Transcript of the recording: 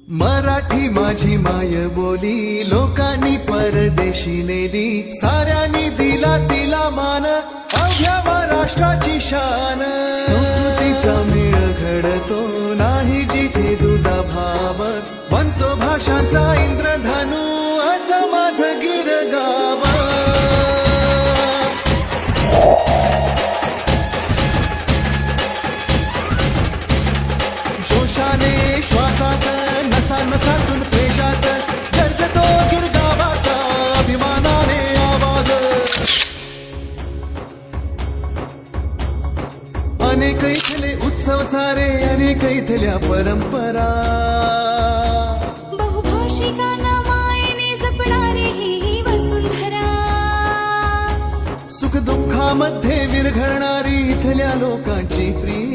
मराठी माझी माय बोली लोकांनी परदेशी नेली, साऱ्यांनी दिला तिला मान, अवघ्या महाराष्ट्राची शान. संस्कृतीचा मेळ घडतो नाही जिथे तुझा भाव, बनतो भाषांचा इंद्रधनु असं माझं गिरगाव. जोशाने श्वासात नसा नसातून पेशात गरजतो गिरगावाचा अभिमानाने आवाज. अनेक इथले उत्सव सारे, अनेक इथल्या परंपरा, बहुभाषिकांना मायेने जपणारी ही वसुंधरा. सुख दुःखामध्ये विरघळणारी इथल्या लोकांची प्रिय